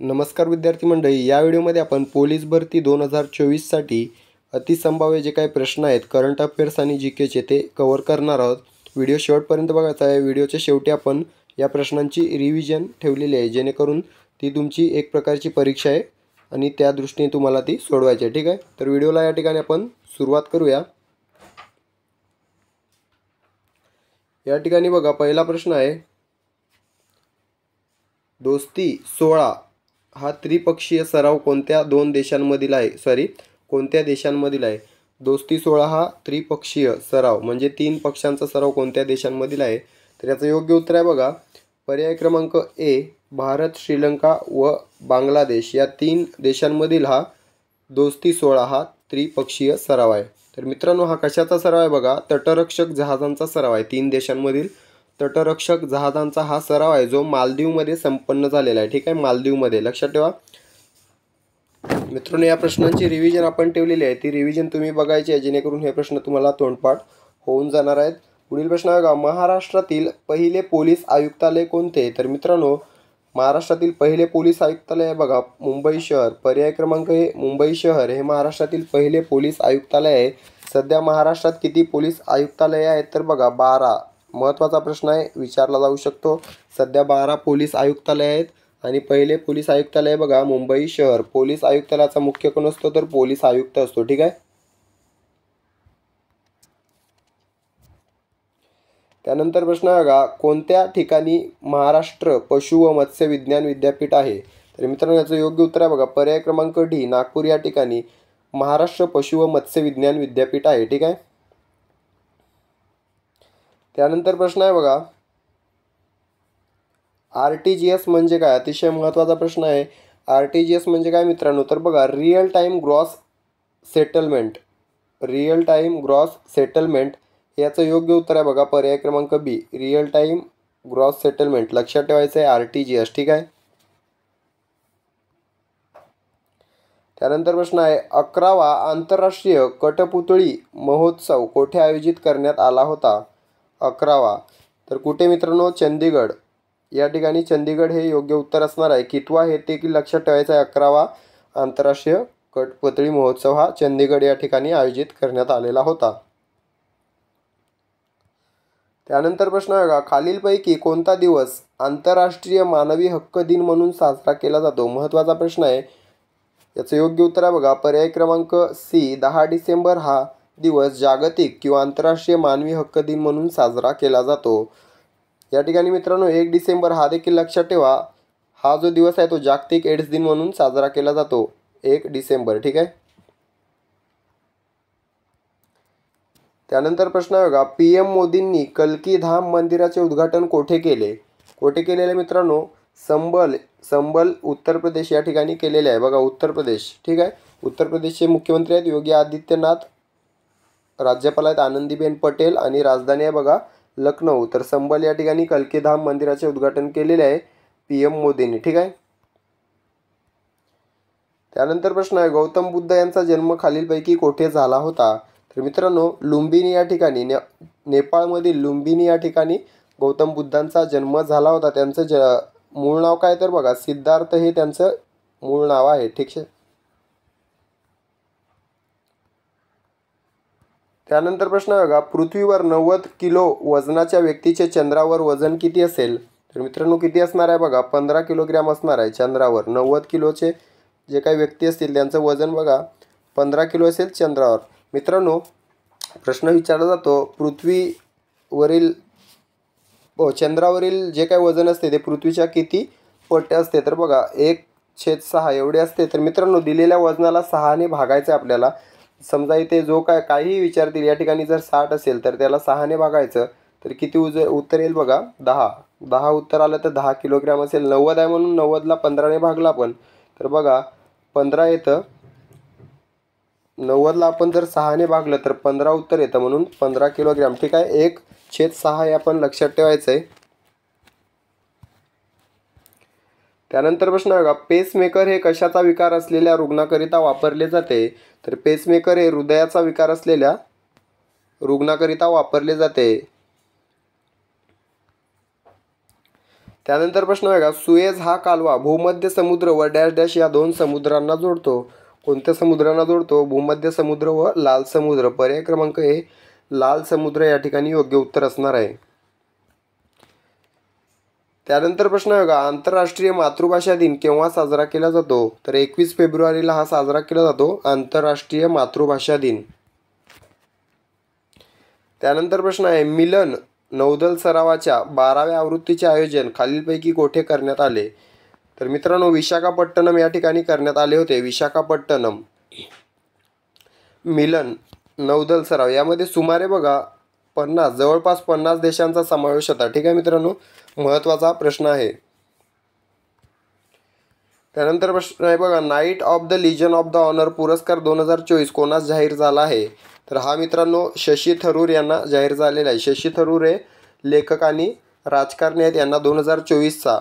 नमस्कार विद्यार्थी मंडळी, या व्हिडिओमध्ये आपण पोलीस भरती 2024 साठी अतिसंभाव्य जे काही प्रश्न आहेत करंट अफेअर्स आणि जीकेचे ते कव्हर करणार आहोत। व्हिडिओ शेवटपर्यंत बघायचा आहे। व्हिडिओच्या शेवटी आपण या प्रश्नांची रिव्हिजन ठेवलेली आहे, जेणेकरून ती तुमची एक प्रकारची परीक्षा आहे आणि त्या दृष्टीने तुम्हाला ती सोडवायची आहे। ठीक आहे, तर व्हिडिओला या ठिकाणी आपण सुरुवात करूया। या ठिकाणी बघा, पहिला प्रश्न आहे, दोस्ती 16 हा त्रिपक्षीय सराव कोणत्या देशांमधील आहे? दोस्ती 16 हा त्रिपक्षीय सराव म्हणजे 3 पक्षांचा सराव कोणत्या देशांमधील आहे? तर याचं योग्य उत्तर आहे बघा, पर्याय क्रमांक ए, भारत, श्रीलंका व बांगलादेश या 3 देशांमधील हा दोस्ती 16 हा त्रिपक्षीय सराव आहे। तर मित्रांनो, हा कशाचा सराव आहे बघा, तटरक्षक जहाजांचा सराव आहे। 3 देशांमधील तटरक्षक जहाजांचा हा सराव आहे, जो मालदीवमध्ये संपन्न झालेला आहे। ठीक आहे, मालदीवमध्ये, लक्षात ठेवा मित्रांनो। या प्रश्नांची रिव्हिजन आपण ठेवलेली आहे, ती रिव्हिजन तुम्ही बघायची आहे, जेणेकरून हे प्रश्न तुम्हाला तोंडपाठ होऊन जाणार आहेत। पुढील प्रश्न बघा, महाराष्ट्रातील पहिले पोलीस आयुक्तालय कोणते? तर मित्रांनो, महाराष्ट्रातील पहिले पोलीस आयुक्तालय आहे बघा, मुंबई शहर। पर्याय क्रमांक ए, मुंबई शहर हे महाराष्ट्रातील पहिले पोलीस आयुक्तालय आहे। सध्या महाराष्ट्रात किती पोलीस आयुक्तालय आहेत? तर बघा 12। महत्त्वाचा प्रश्न आहे, विचारला जाऊ शकतो। सध्या 12 पोलीस आयुक्तालय आहेत आणि पहिले पोलीस आयुक्तालय बघा मुंबई शहर। पोलीस आयुक्तालयाचा मुख्य कोण असतो? तर पोलीस आयुक्त असतो। ठीक आहे, त्यानंतर प्रश्न बघा, कोणत्या ठिकाणी महाराष्ट्र पशु व मत्स्य विज्ञान विद्यापीठ आहे? तर मित्रांनो, याचं योग्य उत्तर आहे बघा, पर्याय क्रमांक डी, नागपूर या ठिकाणी महाराष्ट्र पशु व मत्स्य विज्ञान विद्यापीठ आहे। ठीक आहे, त्यानंतर प्रश्न आहे बघा, RTGS म्हणजे काय? अतिशय महत्त्वाचा प्रश्न आहे। RTGS म्हणजे काय मित्रांनो? तर बघा, real time gross settlement. Real time gross settlement याचं योग्य उत्तर आहे बघा, पर्याय क्रमांक बी, रिअल टाइम ग्रॉस सेटलमेंट। लक्षात ठेवायचं आहे RTGS। ठीक आहे, त्यानंतर प्रश्न आहे, 11वा आंतरराष्ट्रीय कठपुतळी महोत्सव कोठे आयोजित करण्यात आला होता? 11वा, तर कुठे मित्रांनो? चंदीगड या ठिकाणी। चंदीगड हे योग्य उत्तर असणार आहे। कितवा हे ते की लक्षात ठेवायचं आहे, 11वा आंतरराष्ट्रीय कठपुतळी महोत्सव हा चंदीगड या ठिकाणी आयोजित करण्यात आलेला होता। त्यानंतर प्रश्न आहे, खालीलपैकी कोणता दिवस आंतरराष्ट्रीय मानवी हक्क दिन म्हणून साजरा केला जातो? महत्त्वाचा प्रश्न आहे, याचं योग्य उत्तर आहे बघा, पर्याय क्रमांक सी, 10 डिसेंबर हा दिवस जागतिक किंवा आंतरराष्ट्रीय मानवी हक्क दिन म्हणून साजरा केला जातो। या ठिकाणी मित्रांनो 1 डिसेंबर हा देखील लक्षात ठेवा, हा जो दिवस आहे तो जागतिक एड्स दिन म्हणून साजरा केला जातो, 1 डिसेंबर। ठीक आहे, त्यानंतर प्रश्न आहे बघा, PM मोदींनी कल्की धाम मंदिराचे उद्घाटन कोठे केले? कोठे केलेले मित्रांनो? संबल उत्तर प्रदेश या ठिकाणी केलेले आहे बघा, उत्तर प्रदेश। ठीक आहे, उत्तर प्रदेशचे मुख्यमंत्री आहेत योगी आदित्यनाथ, राज्यपाल आहेत आनंदीबेन पटेल आणि राजधानी आहे बघा लखनौ। तर संबल या ठिकाणी कल्की धाम मंदिराचे उद्घाटन केलेले आहे PM मोदींनी। ठीक आहे, त्यानंतर प्रश्न आहे, गौतम बुद्ध यांचा जन्म खालीलपैकी कोठे झाला होता? तर मित्रांनो, लुंबिनी या ठिकाणी, नेपाळमधील लुंबिनी या ठिकाणी गौतम बुद्धांचा जन्म झाला होता। त्यांचं मूळ नाव काय? तर बघा, सिद्धार्थ हे त्यांचं मूळ नाव आहे। ठीक आहे, त्यानंतर प्रश्न बघा, पृथ्वीवर 90 किलो वजनाच्या व्यक्तीचे चंद्रावर वजन किती असेल? तर मित्रांनो, किती असणार आहे बघा, 15 किलोग्रॅम असणार आहे चंद्रावर। 90 किलोचे जे काही व्यक्ती असतील त्यांचं वजन बघा 15 किलो असेल चंद्रावर। मित्रांनो, प्रश्न विचारला जातो, चंद्रावरील जे काही वजन असते ते पृथ्वीच्या किती पट असते? तर बघा 1/6 एवढे असते। तर मित्रांनो, दिलेल्या वजनाला 6 ने भागायचं आपल्याला। समजा इथे जो काहीही विचारतील, या ठिकाणी जर 60 असेल तर त्याला 6 ने भागायचं, तर किती उत्तर येईल बघा, 10। 10 उत्तर आलं तर 10 किलोग्रॅम असेल। 90 आहे म्हणून 90ला 15 ने भागला आपण, तर बघा 15 येतं। 90ला आपण जर 6 ने भागलं तर 15 उत्तर येतं, म्हणून 15 किलोग्रॅम। ठीक आहे, 1/6 हे आपण लक्षात ठेवायचं आहे। त्यानंतर प्रश्न बघा, पेसमेकर हे कशाचा विकार असलेल्या रुग्णाकरिता वापरले जाते? तर पेसमेकर हे हृदयाचा विकार असलेल्या रुग्णाकरिता वापरले जाते। त्यानंतर प्रश्न बघा, सुएझ हा कालवा भूमध्य समुद्र व डॅश डॅश या दोन समुद्रांना जोडतो. कोणत्या समुद्रांना जोडतो? भूमध्य समुद्र व लाल समुद्र. पर्याय क्रमांक ए लाल समुद्र या ठिकाणी योग्य उत्तर असणार आहे. त्यानंतर प्रश्न बघा, आंतरराष्ट्रीय मातृभाषा दिन केव्हा साजरा केला जातो? तर 21 फेब्रुवारीला हा साजरा केला जातो, आंतरराष्ट्रीय मातृभाषा दिन. त्यानंतर प्रश्न आहे, मिलन नौदल सरावाच्या 12व्या आवृत्तीचे आयोजन खालीलपैकी कोठे करण्यात आले? तर मित्रांनो, विशाखापट्टणम या ठिकाणी करण्यात आले होते. विशाखापट्टणम. मिलन नौदल सराव यामध्ये सुमारे बघा 50 जवळपास 50 देशांचा समावेश होता. ठीक आहे मित्रांनो, महत्त्वाचा प्रश्न आहे. त्यानंतर प्रश्न आहे बघा, knight of the लिजन of the honour पुरस्कार 2024 कोणास जाहीर झाला आहे? तर हा मित्रांनो शशी थरूर यांना जाहीर झालेला आहे. शशी थरूर हे लेखक आणि राजकारणी आहेत. यांना 2024चा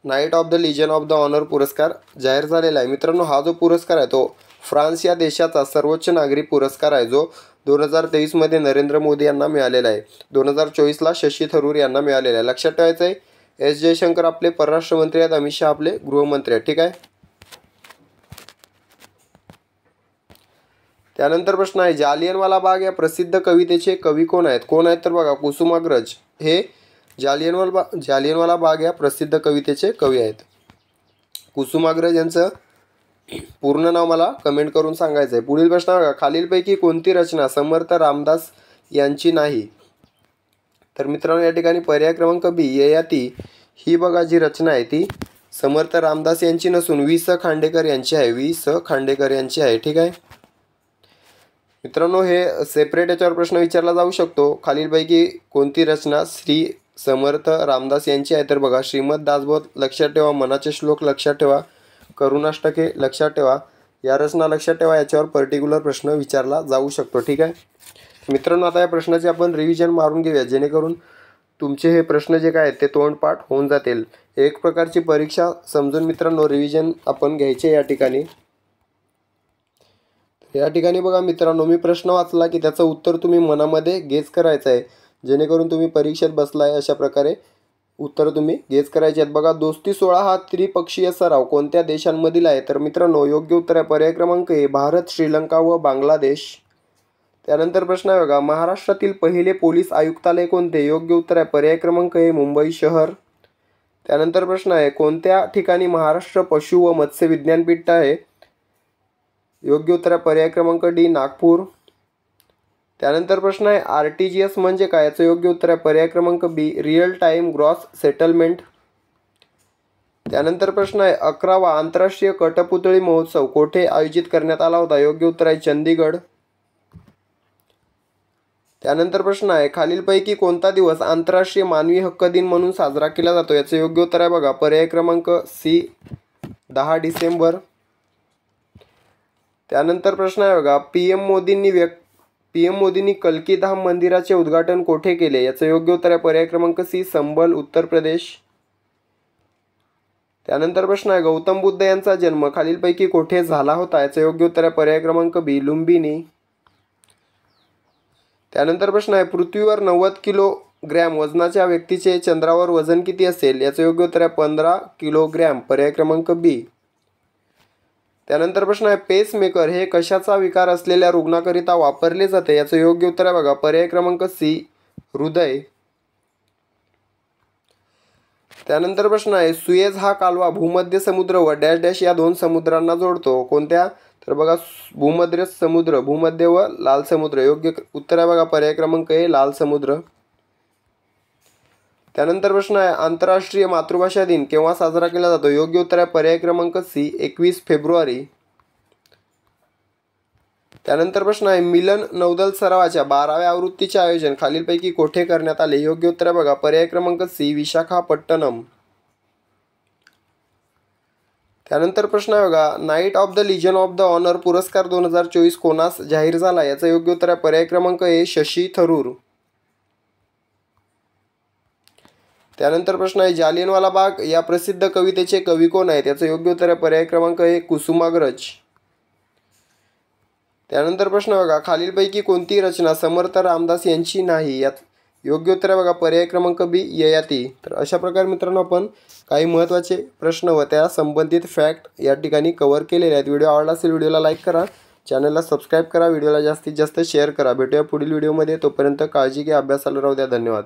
knight of the लिजन of the honour पुरस्कार जाहीर झालेला आहे. मित्रांनो, हा जो पुरस्कार आहे तो फ्रान्स या देशाचा सर्वोच्च नागरी पुरस्कार आहे, जो 2023मध्ये नरेंद्र मोदी यांना मिळालेला आहे. 2024ला शशी थरूर यांना मिळालेला आहे. लक्षात ठेवायचं आहे, एस जयशंकर आपले परराष्ट्र मंत्री आहेत, अमित शहा आपले गृहमंत्री आहेत. ठीक आहे. त्यानंतर प्रश्न आहे, जालियनवाला बाग या प्रसिद्ध कवितेचे कवी कोण आहेत? कोण आहेत? तर बघा, कुसुमाग्रज हे जालियनवाला बाग या प्रसिद्ध कवितेचे कवी आहेत. कुसुमाग्रज यांचं पूर्ण नाव मला कमेंट करून सांगायचं आहे. पुढील प्रश्न बघा, खालीलपैकी कोणती रचना समर्थ रामदास यांची नाही? तर मित्रांनो, या ठिकाणी पर्याय क्रमांक बी ययाती ही बघा जी रचना आहे ती समर्थ रामदास यांची नसून वि स खांडेकर यांची आहे. वि स खांडेकर यांची आहे. ठीक आहे मित्रांनो, हे सेपरेट याच्यावर प्रश्न विचारला जाऊ शकतो. खालीलपैकी कोणती रचना श्री समर्थ रामदास यांची आहे? तर बघा, श्रीमद दासबोध लक्षात ठेवा, मनाचे श्लोक लक्षात ठेवा, करुणाष्टके लक्षात ठेवा. या रचना लक्षात ठेवा, याच्यावर पर्टिक्युलर प्रश्न विचारला जाऊ शकतो. ठीक आहे मित्रांनो, आता या प्रश्नाचे आपण रिव्हिजन मारून घेऊया, जेणेकरून तुमचे हे प्रश्न जे काय आहेत ते तोंडपाठ होऊन जातील. एक प्रकारची परीक्षा समजून मित्रांनो रिव्हिजन आपण घ्यायचे. या ठिकाणी बघा मित्रांनो, मी प्रश्न वाचला की त्याचं उत्तर तुम्ही मनामध्ये गेस करायचं आहे, जेणेकरून तुम्ही परीक्षेत बसलाय अशा प्रकारे उत्तर तुम्ही गेस करायचे आहेत. बघा, दोस्ती 16 हा त्रिपक्षीय सराव कोणत्या देशांमधील आहे? तर मित्रांनो, योग्य उत्तर आहे पर्याय क्रमांक ए भारत, श्रीलंका व बांगलादेश. त्यानंतर प्रश्न आहे बघा, महाराष्ट्रातील पहिले पोलीस आयुक्तालय कोणते? योग्य उत्तर आहे पर्याय क्रमांक ए मुंबई शहर. त्यानंतर प्रश्न आहे, कोणत्या ठिकाणी महाराष्ट्र पशु व मत्स्य विज्ञानपीठ आहे? योग्य उत्तर आहे पर्याय क्रमांक डी नागपूर. त्यानंतर प्रश्न आहे, RTGS म्हणजे काय? याचं योग्य उत्तर आहे पर्याय क्रमांक बी रिअल टाइम ग्रॉस सेटलमेंट. त्यानंतर प्रश्न आहे, 11वा आंतरराष्ट्रीय कठपुतळी महोत्सव कोठे आयोजित करण्यात आला होता? योग्य उत्तर आहे चंदीगड. त्यानंतर प्रश्न आहे, खालीलपैकी कोणता दिवस आंतरराष्ट्रीय मानवी हक्क दिन म्हणून साजरा केला जातो? याचं योग्य उत्तर आहे बघा पर्याय क्रमांक सी 10 डिसेंबर. त्यानंतर प्रश्न आहे बघा, पीएम मोदींनी कल्की धाम मंदिराचे उद्घाटन कोठे केले? याचं योग्य उत्तर आहे पर्याय क्रमांक सी संबल, उत्तर प्रदेश. त्यानंतर प्रश्न आहे, गौतम बुद्ध यांचा जन्म खालीलपैकी कोठे झाला होता? याचं योग्य उत्तर आहे पर्याय क्रमांक बी लुंबिनी. त्यानंतर प्रश्न आहे, पृथ्वीवर 90 किलोग्रॅम वजनाच्या व्यक्तीचे चंद्रावर वजन किती असेल? याचं योग्य उत्तर आहे 15 किलोग्रॅम, पर्याय क्रमांक बी. त्यानंतर प्रश्न आहे, पेसमेकर हे कशाचा विकार असलेल्या रुग्णाकरिता वापरले जाते? याचं योग्य उत्तर आहे बघा पर्याय क्रमांक सी हृदय. त्यानंतर प्रश्न आहे, सुएझ हा कालवा भूमध्य समुद्र व डॅश डॅश या दोन समुद्रांना जोडतो. कोणत्या? तर बघा, भूमध्य समुद्र, भूमध्य व लाल समुद्र. योग्य उत्तर आहे बघा पर्याय क्रमांक ए लाल समुद्र. त्यानंतर प्रश्न आहे, आंतरराष्ट्रीय मातृभाषा दिन केव्हा साजरा केला जातो? योग्य उत्तर आहे पर्याय क्रमांक सी 21 फेब्रुवारी. त्यानंतर प्रश्न आहे, मिलन नौदल सरावाच्या 12व्या आवृत्तीचे आयोजन खालीलपैकी कोठे करण्यात आले? योग्य उत्तर आहे बघा पर्याय क्रमांक सी विशाखापट्टणम. त्यानंतर प्रश्न आहे बघा, knight of the लिजन of the honour पुरस्कार 2024 कोणास जाहीर झाला? याचं योग्य उत्तर आहे पर्याय क्रमांक ए शशी थरूर. त्यानंतर प्रश्न आहे, जालियनवाला बाग या प्रसिद्ध कवितेचे कवी कोण आहेत? याचं योग्य उत्तर आहे पर्याय क्रमांक ए कुसुमाग्रज. त्यानंतर प्रश्न बघा, खालीलपैकी कोणती रचना समर्थ रामदास यांची नाही? योग्य उत्तर आहे बघा पर्याय क्रमांक बी ययाती. तर अशा प्रकारे मित्रांनो आपण काही महत्त्वाचे प्रश्न व त्या संबंधित फॅक्ट या ठिकाणी कव्हर केलेले आहेत. व्हिडिओ आवडला असेल व्हिडिओला लाईक करा, चॅनलला सबस्क्राईब करा, व्हिडिओला जास्तीत जास्त शेअर करा. भेटूया पुढील व्हिडिओमध्ये. तोपर्यंत काळजी घ्या, अभ्यासाला राहू द्या. धन्यवाद.